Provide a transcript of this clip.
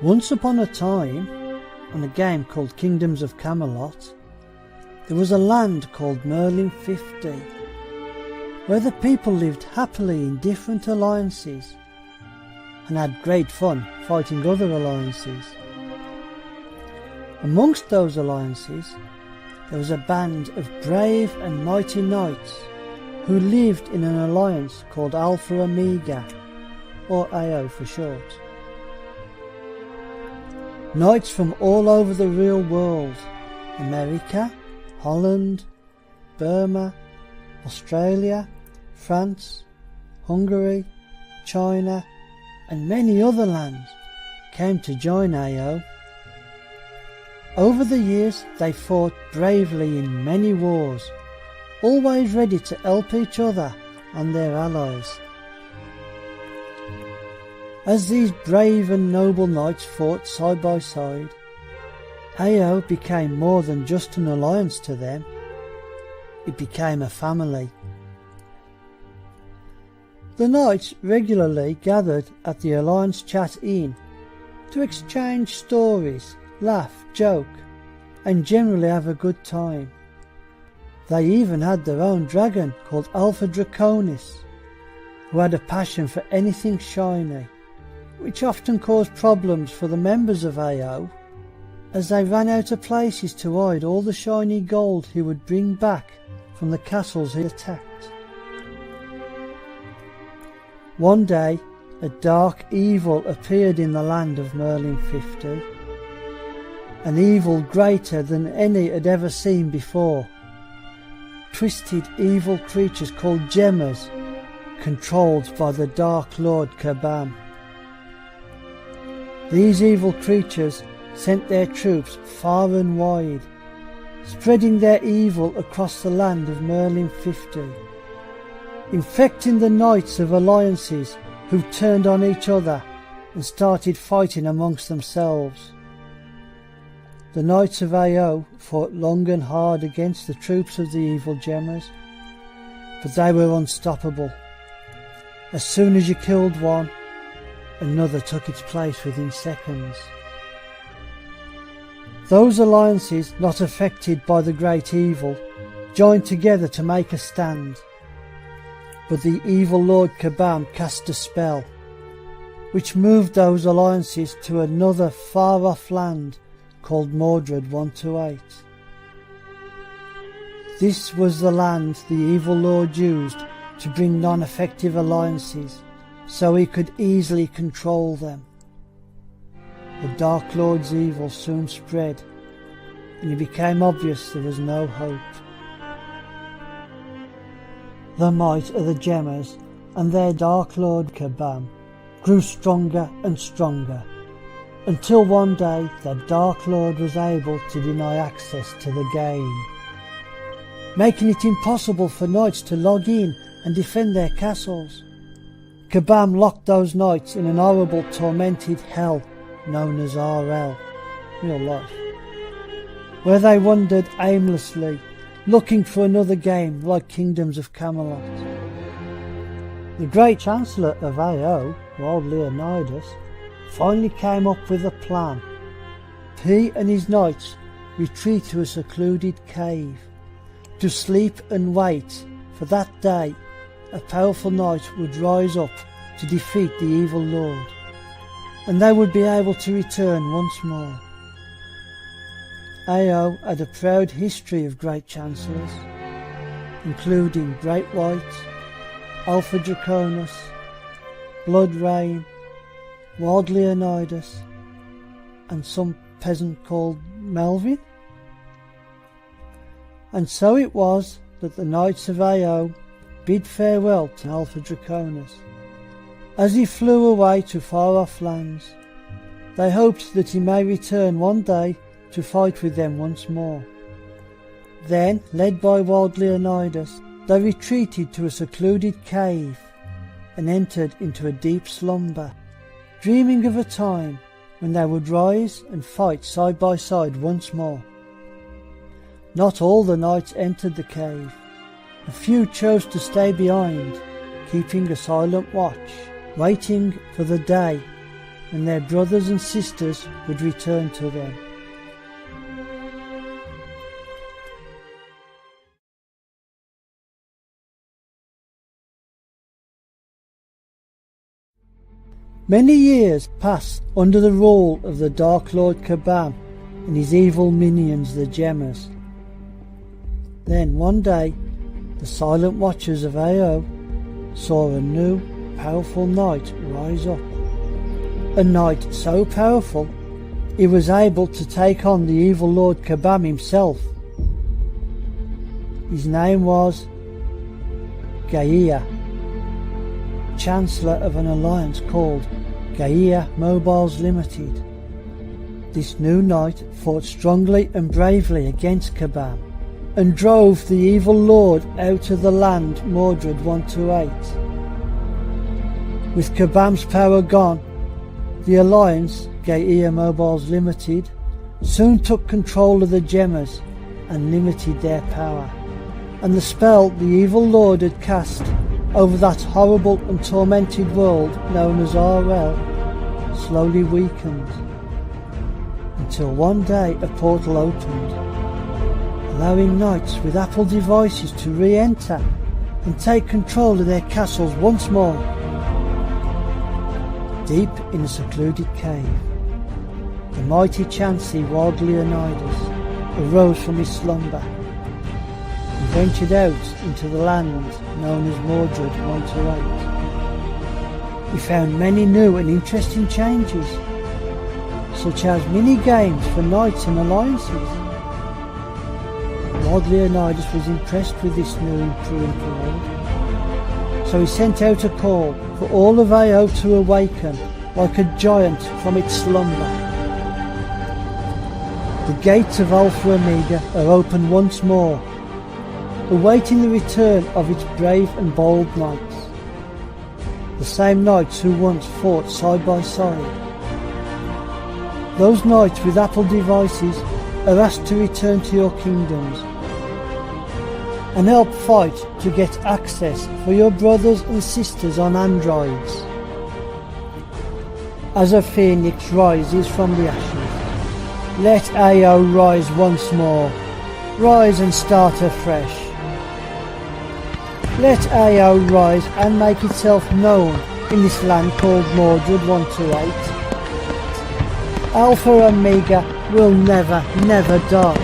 Once upon a time, on a game called Kingdoms of Camelot, there was a land called Merlin 50, where the people lived happily in different alliances and had great fun fighting other alliances. Amongst those alliances, there was a band of brave and mighty knights who lived in an alliance called AlphaOmega, or AO for short. Knights from all over the real world, America, Holland, Burma, Australia, France, Hungary, China, and many other lands came to join AO. Over the years they fought bravely in many wars, always ready to help each other and their allies. As these brave and noble knights fought side by side, AO became more than just an alliance to them. It became a family. The knights regularly gathered at the Alliance Chat Inn to exchange stories, laugh, joke, and generally have a good time. They even had their own dragon called Alpha Draconis, who had a passion for anything shiny, which often caused problems for the members of AO, as they ran out of places to hide all the shiny gold he would bring back from the castles he attacked. One day, a dark evil appeared in the land of Merlin 50, an evil greater than any had ever seen before. Twisted evil creatures called Gemmers, controlled by the Dark Lord Kabam. These evil creatures sent their troops far and wide, spreading their evil across the land of Merlin 50, infecting the knights of alliances who turned on each other and started fighting amongst themselves. The knights of AO fought long and hard against the troops of the evil Gemmers, but they were unstoppable. As soon as you killed one, another took its place within seconds. Those alliances not affected by the great evil joined together to make a stand, but the evil Lord Kabam cast a spell, which moved those alliances to another far-off land called Mordred 128. This was the land the evil Lord used to bring non-effective alliances, so he could easily control them. The Dark Lord's evil soon spread, and it became obvious there was no hope. The might of the Gemmers and their Dark Lord Kabam grew stronger and stronger, until one day the Dark Lord was able to deny access to the game, making it impossible for knights to log in and defend their castles. Kabam locked those knights in an horrible tormented hell known as RL, real life, where they wandered aimlessly, looking for another game like Kingdoms of Camelot. The great Chancellor of AO, Lord Leonidas, finally came up with a plan. He and his knights retreat to a secluded cave to sleep and wait for that day a powerful knight would rise up to defeat the evil lord, and they would be able to return once more. AO had a proud history of great chancellors, including Great White, Alpha Draconis, Blood Rain, Wild Leonidas, and some peasant called Melvin. And so it was that the knights of AO bid farewell to Alpha Draconis. As he flew away to far-off lands, they hoped that he may return one day to fight with them once more. Then, led by Wild Leonidas, they retreated to a secluded cave and entered into a deep slumber, dreaming of a time when they would rise and fight side by side once more. Not all the knights entered the cave. A few chose to stay behind, keeping a silent watch, waiting for the day when their brothers and sisters would return to them. Many years passed under the rule of the Dark Lord Kabam and his evil minions, the Gemmers. Then one day, the silent watchers of Ao saw a new, powerful knight rise up. A knight so powerful, he was able to take on the evil Lord Kabam himself. His name was Gaia, Chancellor of an alliance called Gaia Mobiles Limited. This new knight fought strongly and bravely against Kabam and drove the evil lord out of the land Mordred 128. With Kabam's power gone, the alliance, Gaia Mobiles Limited, soon took control of the Gemmers and limited their power, and the spell the evil lord had cast over that horrible and tormented world known as RL slowly weakened, until one day a portal opened, allowing knights with Apple devices to re-enter and take control of their castles once more. Deep in a secluded cave, the mighty Chansey Wild Leonidas arose from his slumber and ventured out into the land known as Mordred 128. He found many new and interesting changes, such as mini-games for knights and alliances. Wild Leonidas was impressed with this new improved world, so he sent out a call for all of Ao to awaken like a giant from its slumber. The gates of AlphaOmega are open once more, awaiting the return of its brave and bold knights, the same knights who once fought side by side. Those knights with Apple devices are asked to return to your kingdoms and help fight to get access for your brothers and sisters on androids. As a phoenix rises from the ashes, let Ao rise once more, rise and start afresh. Let Ao rise and make itself known in this land called Mordred 128. AlphaOmega will never, never die.